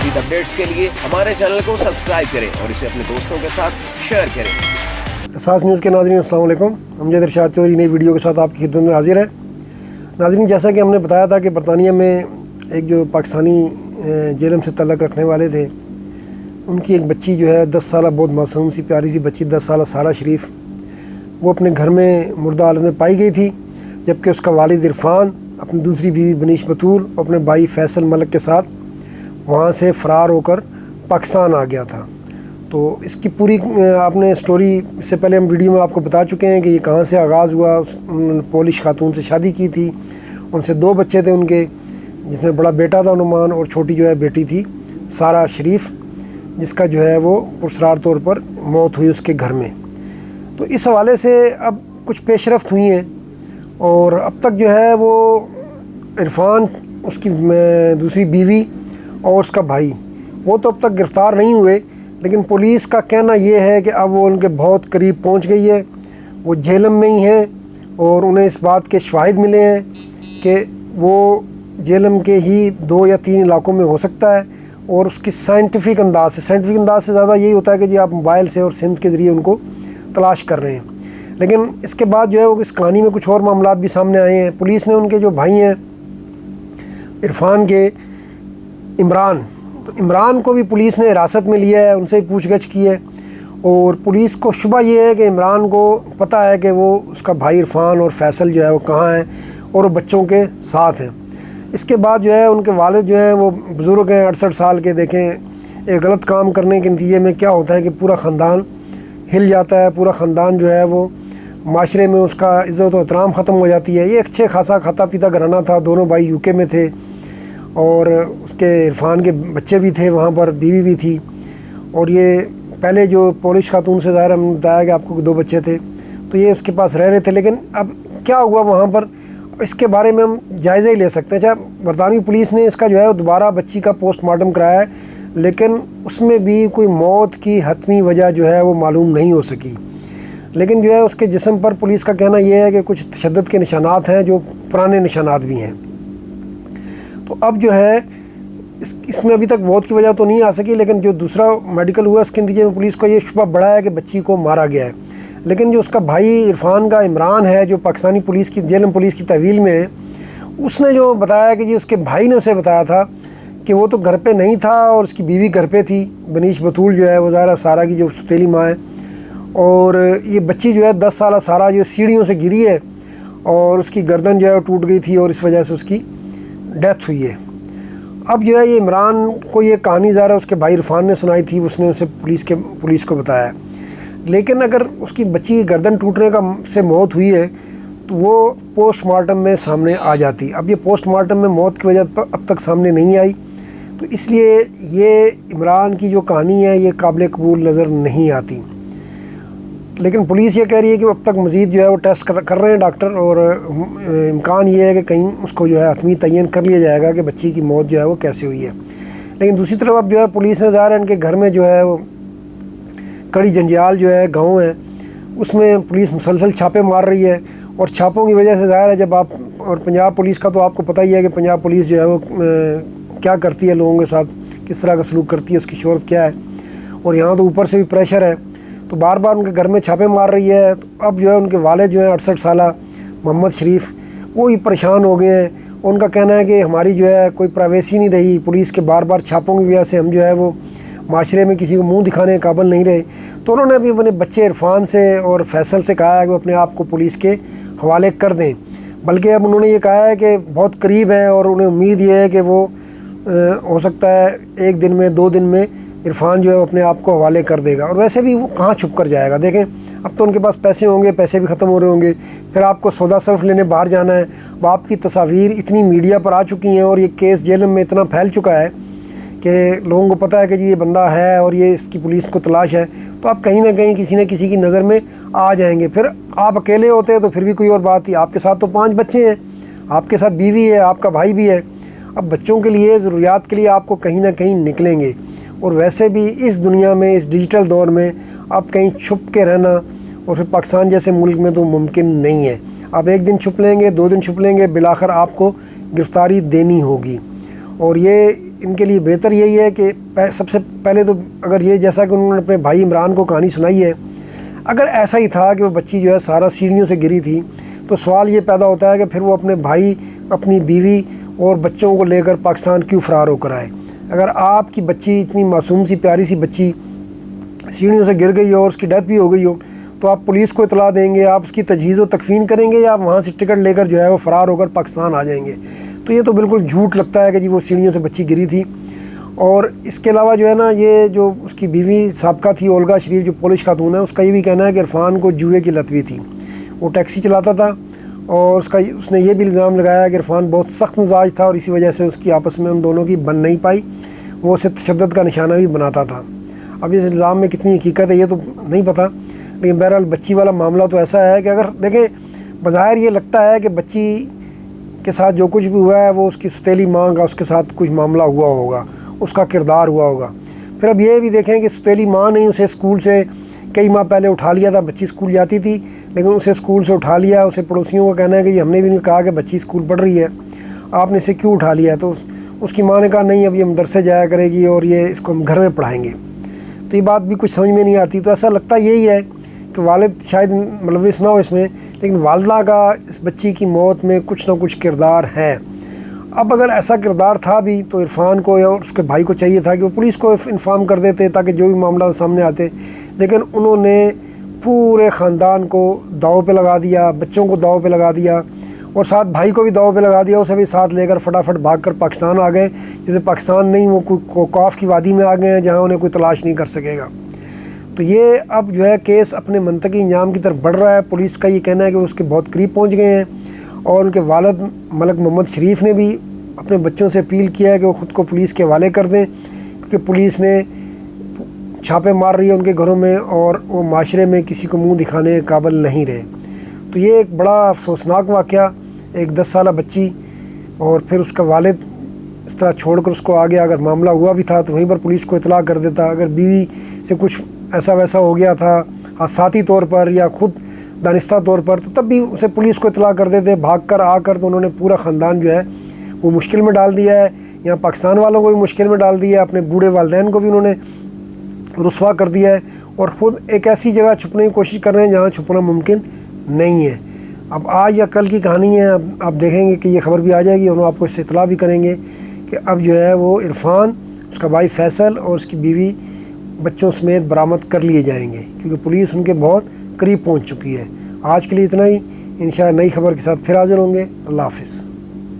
مزید اپڈیٹس کے لیے ہمارے چینل کو سبسکرائب کریں اور اسے اپنے دوستوں کے ساتھ شیئر کریں۔ اساس نیوز کے ناظرین السلام علیکم، امجد ارشاد چودھری نئی ویڈیو کے ساتھ آپ کی خدمت میں حاضر ہے۔ ناظرین، جیسا کہ ہم نے بتایا تھا کہ برطانیہ میں ایک جو پاکستانی جیلم سے تعلق رکھنے والے تھے، ان کی ایک بچی جو ہے 10 سالہ، بہت معصوم سی پیاری سی بچی 10 سالہ سارہ شریف، وہ اپنے گھر میں مردہ حالت میں پائی گئی تھی، جبکہ اس کا والد عرفان اپنی دوسری بیوی بنیش بطول اور اپنے بھائی فیصل ملک کے ساتھ وہاں سے فرار ہو کر پاکستان آ گیا تھا۔ تو اس کی پوری آپ نے سٹوری اس سے پہلے ہم ویڈیو میں آپ کو بتا چکے ہیں کہ یہ کہاں سے آغاز ہوا۔ پولش خاتون سے شادی کی تھی، ان سے 2 بچے تھے ان کے، جس میں بڑا بیٹا تھا نعمان اور چھوٹی جو ہے بیٹی تھی سارہ شریف، جس کا جو ہے وہ پرسرار طور پر موت ہوئی اس کے گھر میں۔ تو اس حوالے سے اب کچھ پیش رفت ہوئی ہیں، اور اب تک جو ہے وہ عرفان، اس کی دوسری بیوی اور اس کا بھائی، وہ تو اب تک گرفتار نہیں ہوئے، لیکن پولیس کا کہنا یہ ہے کہ اب وہ ان کے بہت قریب پہنچ گئی ہے، وہ جہلم میں ہی ہیں، اور انہیں اس بات کے شواہد ملے ہیں کہ وہ جہلم کے ہی 2 یا 3 علاقوں میں ہو سکتا ہے، اور اس کی سائنٹیفک انداز سے زیادہ یہی ہوتا ہے کہ جی آپ موبائل سے اور سمت کے ذریعے ان کو تلاش کر رہے ہیں۔ لیکن اس کے بعد جو ہے وہ اس کہانی میں کچھ اور معاملات بھی سامنے آئے ہیں۔ پولیس نے ان کے جو بھائی ہیں عرفان کے، عمران، تو عمران کو بھی پولیس نے حراست میں لیا ہے، ان سے پوچھ گچھ کی ہے، اور پولیس کو شبہ یہ ہے کہ عمران کو پتہ ہے کہ وہ اس کا بھائی عرفان اور فیصل جو ہے وہ کہاں ہیں، اور وہ بچوں کے ساتھ ہیں۔ اس کے بعد جو ہے ان کے والد جو ہیں وہ بزرگ ہیں، 68 سال کے۔ دیکھیں ایک غلط کام کرنے کے نتیجے میں کیا ہوتا ہے کہ پورا خاندان ہل جاتا ہے، پورا خاندان جو ہے وہ معاشرے میں اس کا عزت و احترام ختم ہو جاتی ہے۔ یہ ایک اچھے خاصا کھاتا پیتا گھرانہ تھا، دونوں بھائی UK میں تھے، اور اس کے عرفان کے بچے بھی تھے وہاں پر، بیوی بھی تھی، اور یہ پہلے جو پولش خاتون سے ظاہر ہم نے بتایا کہ آپ کو 2 بچے تھے، تو یہ اس کے پاس رہ رہے تھے۔ لیکن اب کیا ہوا وہاں پر، اس کے بارے میں ہم جائزہ ہی لے سکتے ہیں۔ اچھا، برطانوی پولیس نے اس کا جو ہے دوبارہ بچی کا پوسٹ مارٹم کرایا ہے، لیکن اس میں بھی کوئی موت کی حتمی وجہ جو ہے وہ معلوم نہیں ہو سکی، لیکن جو ہے اس کے جسم پر پولیس کا کہنا یہ ہے کہ کچھ تشدد کے نشانات ہیں، جو پرانے نشانات بھی ہیں۔ تو اب جو ہے اس میں ابھی تک موت کی وجہ تو نہیں آ سکی، لیکن جو دوسرا میڈیکل ہوا اس کے نتیجے میں پولیس کو یہ شبہ بڑھا ہے کہ بچی کو مارا گیا ہے۔ لیکن جو اس کا بھائی عرفان کا عمران ہے، جو پاکستانی پولیس کی جیلم پولیس کی تحویل میں ہے، اس نے جو بتایا کہ جی اس کے بھائی نے اسے بتایا تھا کہ وہ تو گھر پہ نہیں تھا، اور اس کی بیوی گھر پہ تھی، بنیش بطول جو ہے وہ ظاہرہ سارہ کی جو سوتیلی ماں ہے، اور یہ بچی جو ہے 10 سالہ سارہ جو سیڑھیوں سے گری ہے، اور اس کی گردن جو ہے وہ ٹوٹ گئی تھی، اور اس وجہ سے اس کی ڈیتھ ہوئی ہے۔ اب جو ہے یہ عمران کو یہ کہانی ظاہر اس کے بھائی عرفان نے سنائی تھی، اس نے اسے پولیس کو بتایا، لیکن اگر اس کی بچی کی گردن ٹوٹنے سے موت ہوئی ہے تو وہ پوسٹ مارٹم میں سامنے آ جاتی۔ اب یہ پوسٹ مارٹم میں موت کی وجہ اب تک سامنے نہیں آئی، تو اس لیے یہ عمران کی جو کہانی ہے یہ قابل قبول نظر نہیں آتی۔ لیکن پولیس یہ کہہ رہی ہے کہ اب تک مزید جو ہے وہ ٹیسٹ کر رہے ہیں ڈاکٹر، اور امکان یہ ہے کہ کہیں اس کو جو ہے حتمی تعین کر لیا جائے گا کہ بچی کی موت جو ہے وہ کیسے ہوئی ہے۔ لیکن دوسری طرف اب جو ہے پولیس نے ظاہر ہے ان کے گھر میں جو ہے وہ کڑی جنجال جو ہے گاؤں ہے، اس میں پولیس مسلسل چھاپے مار رہی ہے، اور چھاپوں کی وجہ سے ظاہر ہے جب آپ، اور پنجاب پولیس کا تو آپ کو پتہ ہی ہے کہ پنجاب پولیس جو ہے وہ کیا کرتی ہے لوگوں کے ساتھ، کس طرح کا سلوک کرتی ہے، اس کی شہرت کیا ہے، اور یہاں تو اوپر سے بھی پریشر ہے، تو بار بار ان کے گھر میں چھاپے مار رہی ہے۔ تو اب جو ہے ان کے والد جو ہیں 68 سالہ محمد شریف، وہ ہی پریشان ہو گئے ہیں۔ ان کا کہنا ہے کہ ہماری جو ہے کوئی پرائیویسی نہیں رہی، پولیس کے بار بار چھاپوں کی وجہ سے ہم جو ہے وہ معاشرے میں کسی کو منہ دکھانے کے قابل نہیں رہے۔ تو انہوں نے ابھی اپنے بچے عرفان سے اور فیصل سے کہا ہے کہ وہ اپنے آپ کو پولیس کے حوالے کر دیں، بلکہ اب انہوں نے یہ کہا ہے کہ بہت قریب ہیں، اور انہیں امید یہ ہے کہ وہ ہو سکتا ہے 1 دن میں 2 دن میں عرفان جو ہے اپنے آپ کو حوالے کر دے گا۔ اور ویسے بھی وہ کہاں چھپ کر جائے گا، دیکھیں اب تو ان کے پاس پیسے ہوں گے، پیسے بھی ختم ہو رہے ہوں گے، پھر آپ کو سودا صرف لینے باہر جانا ہے۔ اب آپ کی تصاویر اتنی میڈیا پر آ چکی ہیں، اور یہ کیس جیلم میں اتنا پھیل چکا ہے کہ لوگوں کو پتہ ہے کہ جی یہ بندہ ہے اور یہ اس کی پولیس کو تلاش ہے، تو آپ کہیں نہ کہیں کسی نہ کسی کی نظر میں آ جائیں گے۔ پھر آپ اکیلے ہوتے ہیں تو پھر بھی کوئی اور بات تھی، آپ کے ساتھ تو 5 بچے ہیں، آپ کے ساتھ بیوی ہے، آپ کا بھائی بھی ہے۔ اب بچوں کے لیے، ضروریات کے لیے آپ کو کہیں نہ کہیں نکلیں گے، اور ویسے بھی اس دنیا میں، اس ڈیجیٹل دور میں اب کہیں چھپ کے رہنا اور پھر پاکستان جیسے ملک میں تو ممکن نہیں ہے۔ آپ 1 دن چھپ لیں گے، 2 دن چھپ لیں گے، بالآخر آپ کو گرفتاری دینی ہوگی۔ اور یہ ان کے لیے بہتر یہی ہے کہ سب سے پہلے تو اگر یہ جیسا کہ انہوں نے اپنے بھائی عمران کو کہانی سنائی ہے، اگر ایسا ہی تھا کہ وہ بچی جو ہے سارا سیڑھیوں سے گری تھی، تو سوال یہ پیدا ہوتا ہے کہ پھر وہ اپنے بھائی، اپنی بیوی اور بچوں کو لے کر پاکستان کیوں فرار ہو کر آئے؟ اگر آپ کی بچی، اتنی معصوم سی پیاری سی بچی سیڑھیوں سے گر گئی ہو اور اس کی ڈیتھ بھی ہو گئی ہو، تو آپ پولیس کو اطلاع دیں گے، آپ اس کی تجہیز و تکفین کریں گے، یا آپ وہاں سے ٹکٹ لے کر جو ہے وہ فرار ہو کر پاکستان آ جائیں گے؟ تو یہ تو بالکل جھوٹ لگتا ہے کہ جی وہ سیڑھیوں سے بچی گری تھی۔ اور اس کے علاوہ جو ہے نا، یہ جو اس کی بیوی سابقہ تھی اولگا شریف، جو پولش خاتون ہے، اس کا یہ بھی کہنا ہے کہ عرفان کو جوئے کی لت بھی تھی۔ وہ ٹیکسی چلاتا تھا اور اس نے یہ بھی الزام لگایا کہ عرفان بہت سخت مزاج تھا اور اسی وجہ سے اس کی آپس میں ان دونوں کی بن نہیں پائی، وہ اسے تشدد کا نشانہ بھی بناتا تھا۔ اب اس الزام میں کتنی حقیقت ہے یہ تو نہیں پتہ، لیکن بہرحال بچی والا معاملہ تو ایسا ہے کہ اگر دیکھیں، بظاہر یہ لگتا ہے کہ بچی کے ساتھ جو کچھ بھی ہوا ہے وہ اس کی ستیلی ماں کا اس کے ساتھ کچھ معاملہ ہوا ہوگا، اس کا کردار ہوا ہوگا۔ پھر اب یہ بھی دیکھیں کہ ستیلی ماں نے اسے اسکول سے کئی ماہ پہلے اٹھا لیا تھا، بچی اسکول جاتی تھی لیکن اسے اسکول سے اٹھا لیا۔ اسے پڑوسیوں کا کہنا ہے کہ یہ ہم نے بھی نہیں کہا کہ بچی اسکول پڑھ رہی ہے، آپ نے اسے کیوں اٹھا لیا ہے؟ تو اس کی ماں نے کہا نہیں، اب یہ مدرسے جایا کرے گی اور یہ اس کو ہم گھر میں پڑھائیں گے۔ تو یہ بات بھی کچھ سمجھ میں نہیں آتی۔ تو ایسا لگتا یہی ہے کہ والد شاید ملوث نہ ہو اس میں، لیکن والدہ کا اس بچی کی موت میں کچھ نہ کچھ کردار ہے۔ اب اگر ایسا کردار تھا بھی تو عرفان کو یا اس کے بھائی کو چاہیے تھا کہ وہ پولیس کو انفارم کر دیتے تاکہ جو بھی معاملہ سامنے آتے، لیکن انہوں نے پورے خاندان کو داؤ پہ لگا دیا، بچوں کو داؤ پہ لگا دیا اور ساتھ بھائی کو بھی داؤ پہ لگا دیا، اسے بھی ساتھ لے کر فٹافٹ بھاگ کر پاکستان آ گئے، جیسے پاکستان نہیں وہ کوئی کوف کی وادی میں آ گئے ہیں جہاں انہیں کوئی تلاش نہیں کر سکے گا۔ تو یہ اب جو ہے کیس اپنے منطقی انجام کی طرف بڑھ رہا ہے۔ پولیس کا یہ کہنا ہے کہ وہ اس کے بہت قریب پہنچ گئے ہیں اور ان کے والد ملک محمد شریف نے بھی اپنے بچوں سے اپیل کیا ہے کہ وہ خود کو پولیس کے حوالے کر دیں، کیونکہ پولیس نے چھاپے مار رہی ہے ان کے گھروں میں اور وہ معاشرے میں کسی کو منہ دکھانے کے قابل نہیں رہے۔ تو یہ ایک بڑا افسوسناک واقعہ، ایک 10 سالہ بچی اور پھر اس کا والد اس طرح چھوڑ کر اس کو آگے، اگر معاملہ ہوا بھی تھا تو وہیں پر پولیس کو اطلاع کر دیتا، اگر بیوی سے کچھ ایسا ویسا ہو گیا تھا حادثاتی طور پر یا خود دانستہ طور پر، تو تب بھی اسے پولیس کو اطلاع کر دیتے، بھاگ کر آ کر تو انہوں نے پورا خاندان جو ہے وہ مشکل میں ڈال دیا ہے، یہاں پاکستان والوں کو بھی مشکل میں ڈال دیا ہے، اپنے بوڑھے والدین کو بھی انہوں نے رسوا کر دیا ہے اور خود ایک ایسی جگہ چھپنے کی کوشش کر رہے ہیں جہاں چھپنا ممکن نہیں ہے۔ اب آج یا کل کی کہانی ہے، اب آپ دیکھیں گے کہ یہ خبر بھی آ جائے گی اور آپ کو اس سے اطلاع بھی کریں گے کہ اب جو ہے وہ عرفان، اس کا بھائی فیصل اور اس کی بیوی بچوں سمیت برآمد کر لیے جائیں گے، کیونکہ پولیس ان کے بہت قریب پہنچ چکی ہے۔ آج کے لیے اتنا ہی، انشاءاللہ نئی خبر کے ساتھ پھر حاضر ہوں گے۔ اللہ حافظ۔